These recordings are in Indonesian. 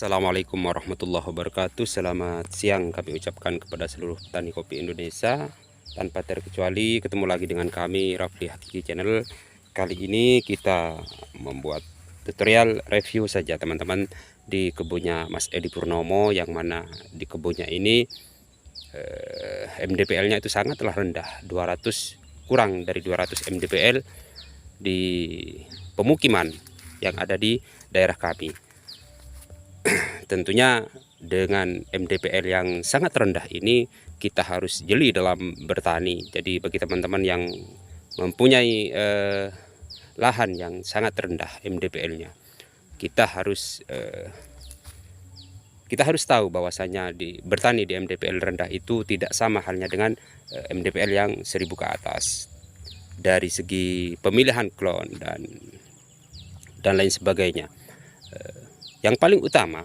Assalamualaikum warahmatullahi wabarakatuh. Selamat siang kami ucapkan kepada seluruh petani kopi Indonesia. Tanpa terkecuali ketemu lagi dengan kami Rafli Hakiki Channel. Kali ini kita membuat tutorial review saja teman-teman di kebunnya Mas Edi Purnomo, yang mana di kebunnya ini MDPL-nya itu sangatlah rendah, 200, kurang dari 200 MDPL di pemukiman yang ada di daerah kami. Tentunya dengan MDPL yang sangat rendah ini kita harus jeli dalam bertani. Jadi bagi teman-teman yang mempunyai lahan yang sangat rendah MDPL-nya, kita harus tahu bahwasanya bertani di MDPL rendah itu tidak sama halnya dengan MDPL yang 1000 ke atas. Dari segi pemilihan klon dan lain sebagainya. Yang paling utama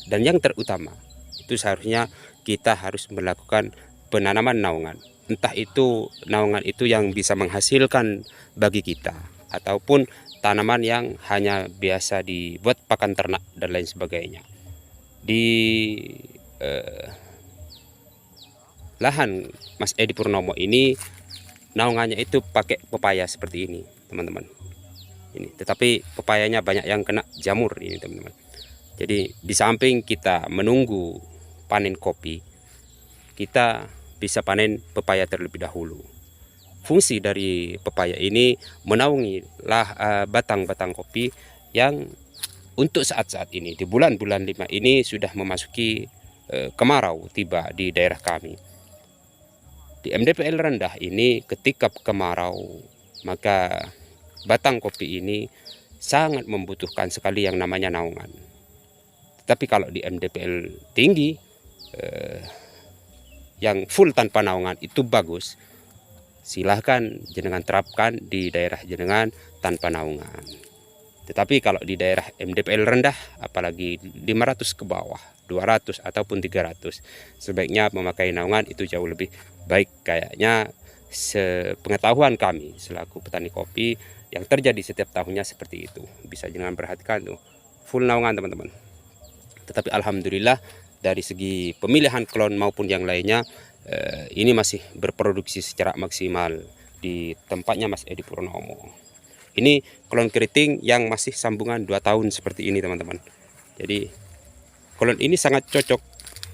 dan yang terutama itu seharusnya kita harus melakukan penanaman naungan. Entah itu naungan itu yang bisa menghasilkan bagi kita, ataupun tanaman yang hanya biasa dibuat pakan ternak dan lain sebagainya. Di lahan Mas Edi Purnomo ini naungannya itu pakai pepaya seperti ini teman-teman. Ini, tetapi pepayanya banyak yang kena jamur ini teman-teman. Jadi di samping kita menunggu panen kopi, kita bisa panen pepaya terlebih dahulu. Fungsi dari pepaya ini menaungi batang-batang kopi yang untuk saat-saat ini di bulan-bulan 5 ini sudah memasuki kemarau tiba di daerah kami. Di MDPL rendah ini ketika kemarau, maka batang kopi ini sangat membutuhkan sekali yang namanya naungan. Tapi kalau di MDPL tinggi yang full tanpa naungan itu bagus, silahkan jenengan terapkan di daerah jenengan tanpa naungan. Tetapi kalau di daerah MDPL rendah, apalagi 500 ke bawah, 200 ataupun 300, sebaiknya memakai naungan itu jauh lebih baik. Kayaknya sepengetahuan kami selaku petani kopi yang terjadi setiap tahunnya seperti itu. Bisa jangan perhatikan tuh, full naungan teman-teman. Tetapi alhamdulillah dari segi pemilihan klon maupun yang lainnya ini masih berproduksi secara maksimal di tempatnya Mas Edi Purnomo. Ini klon keriting yang masih sambungan 2 tahun seperti ini teman-teman. Jadi klon ini sangat cocok.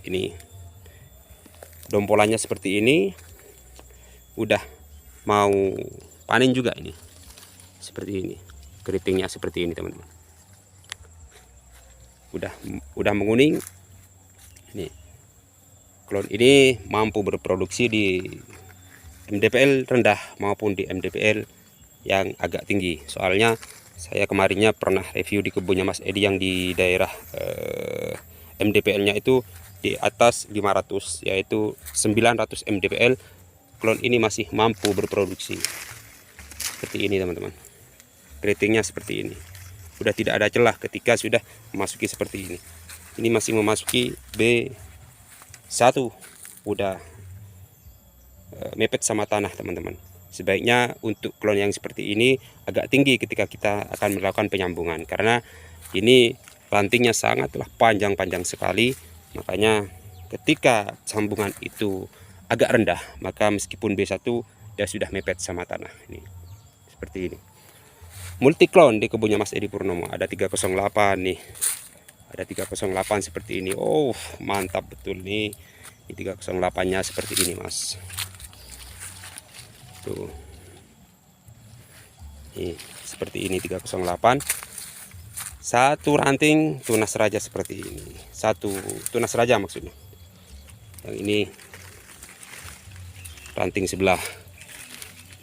Ini dompolannya seperti ini, udah mau panen juga ini. Seperti ini, keritingnya seperti ini teman-teman. Udah menguning. Ini klon ini mampu berproduksi di MDPL rendah maupun di MDPL yang agak tinggi. Soalnya saya kemarinnya pernah review di kebunnya Mas Edi yang di daerah MDPL-nya itu di atas 500, yaitu 900 MDPL. Klon ini masih mampu berproduksi seperti ini teman-teman. Keritingnya seperti ini, udah tidak ada celah ketika sudah memasuki seperti ini. Ini masih memasuki B1, udah mepet sama tanah teman-teman. Sebaiknya untuk klon yang seperti ini agak tinggi ketika kita akan melakukan penyambungan, karena ini rantingnya sangatlah panjang-panjang sekali. Makanya ketika sambungan itu agak rendah, maka meskipun B1 dia sudah mepet sama tanah. Ini seperti ini. Multi klon di kebunnya Mas Edi Purnomo ada 308 nih. Ada 308 seperti ini. Oh, mantap betul nih. Ini 308-nya seperti ini, Mas. Tuh. Nih, seperti ini 308. Satu ranting tunas raja seperti ini. Satu tunas raja maksudnya. Yang ini ranting sebelah.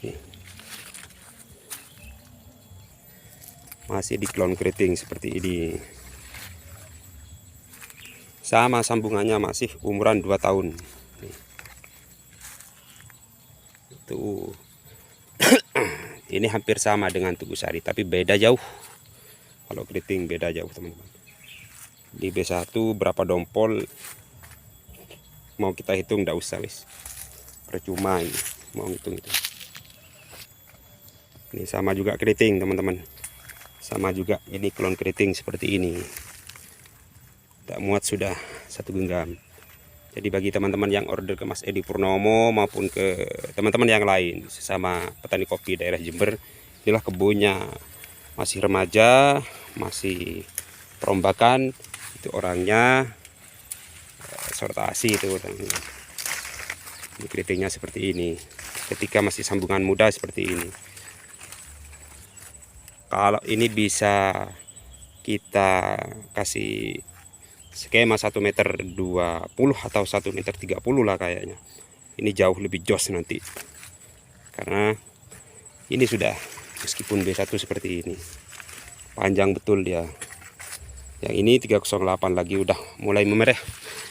Nih. Masih di klon keriting seperti ini. Sama sambungannya masih umuran 2 tahun. Nih. Tuh. Ini hampir sama dengan Tugu Sari, tapi beda jauh. Kalau keriting beda jauh teman-teman. Di B1 berapa dompol mau kita hitung enggak usah wis. Percuma ini mau hitung itu. Ini sama juga keriting teman-teman. Sama juga ini klon keriting seperti ini. tak muat sudah 1 genggam. Jadi bagi teman-teman yang order ke Mas Edi Purnomo maupun ke teman-teman yang lain sesama petani kopi daerah Jember, inilah kebunnya masih remaja, masih perombakan, itu orangnya sortasi itu. Ini keritingnya seperti ini. Ketika masih sambungan muda seperti ini. Kalau ini bisa kita kasih skema 1,20 meter atau 1,30 meter lah kayaknya. Ini jauh lebih jos nanti. Karena ini sudah, meskipun B1 seperti ini, panjang betul dia. Yang ini 308 lagi udah mulai memerah.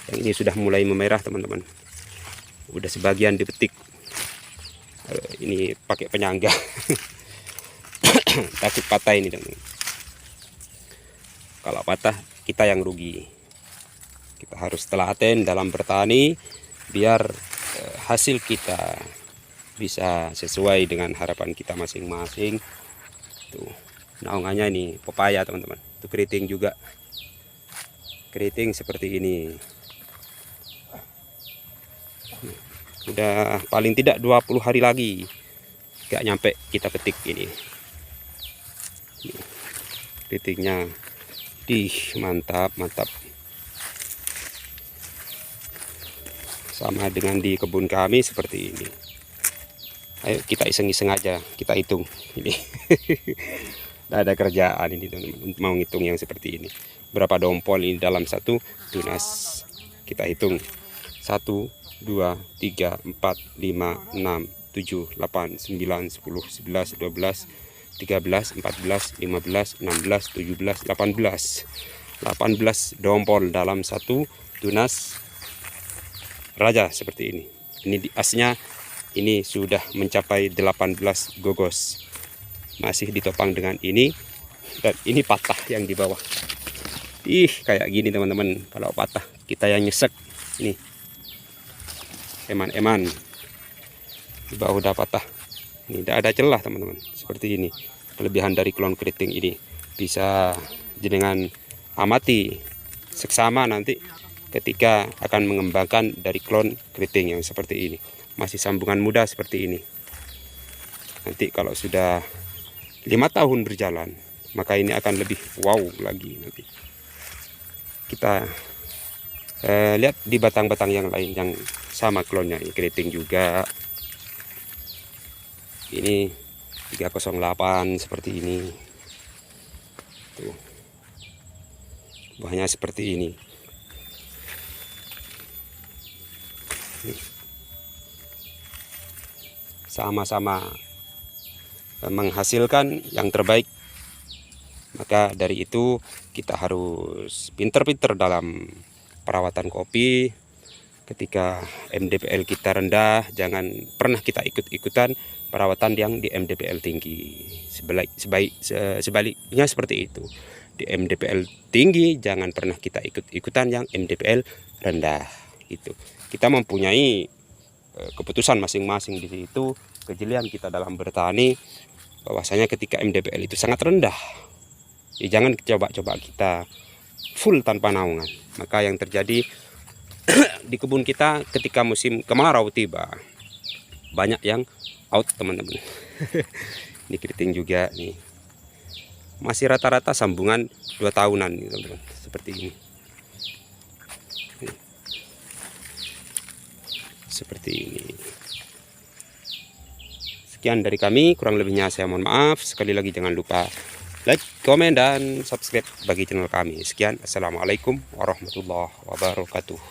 Yang ini sudah mulai memerah teman-teman. Udah sebagian dipetik. Ini pakai penyangga. Takut patah ini teman-teman. Kalau patah kita yang rugi. Kita harus telaten dalam bertani biar hasil kita bisa sesuai dengan harapan kita masing-masing. Tuh, naungannya ini pepaya teman-teman. Itu keriting juga. Keriting seperti ini. Udah paling tidak 20 hari lagi gak nyampe kita petik ini. Keritingnya mantap. Sama dengan di kebun kami seperti ini. Ayo kita iseng-iseng aja, kita hitung ini. Tidak ada kerjaan ini teman-teman, mau ngitung yang seperti ini. Berapa dompol ini dalam satu tunas? Kita hitung 1, 2, 3, 4, 5, 6, 7, 8, 9, 10, 11, 12, 13, 14, 15, 16, 17, 18 dompol dalam satu tunas raja seperti ini. Ini di asnya ini sudah mencapai 18 gogos. Masih ditopang dengan ini, dan ini patah yang di bawah. Kayak gini teman-teman, kalau patah kita yang nyesek. Ini eman-eman di bawah udah patah. Ini tidak ada celah teman-teman, seperti ini. Kelebihan dari klon keriting ini bisa jenengan amati seksama nanti ketika akan mengembangkan dari klon keriting yang seperti ini. Masih sambungan muda seperti ini. Nanti kalau sudah 5 tahun berjalan, maka ini akan lebih wow lagi nanti. Kita lihat di batang-batang yang lain yang sama klonnya, ini keriting juga. Ini 308 seperti ini. Tuh. Buahnya seperti ini. Sama-sama menghasilkan yang terbaik. Maka dari itu kita harus pinter-pinter dalam perawatan kopi. Ketika MDPL kita rendah, jangan pernah kita ikut-ikutan perawatan yang di MDPL tinggi. Sebaliknya seperti itu. Di MDPL tinggi jangan pernah kita ikut-ikutan yang MDPL rendah. Gitu. Kita mempunyai keputusan masing-masing di situ. Kejelian kita dalam bertani, bahwasanya ketika MDPL itu sangat rendah, ya jangan coba-coba kita full tanpa naungan. Maka yang terjadi di kebun kita ketika musim kemarau tiba, banyak yang out teman-teman. Ini keriting juga nih, masih rata-rata sambungan 2 tahunan nih teman-teman, seperti ini. Seperti ini. Sekian dari kami, kurang lebihnya saya mohon maaf. Sekali lagi jangan lupa like, komen, dan subscribe bagi channel kami. Sekian, assalamualaikum warahmatullahi wabarakatuh.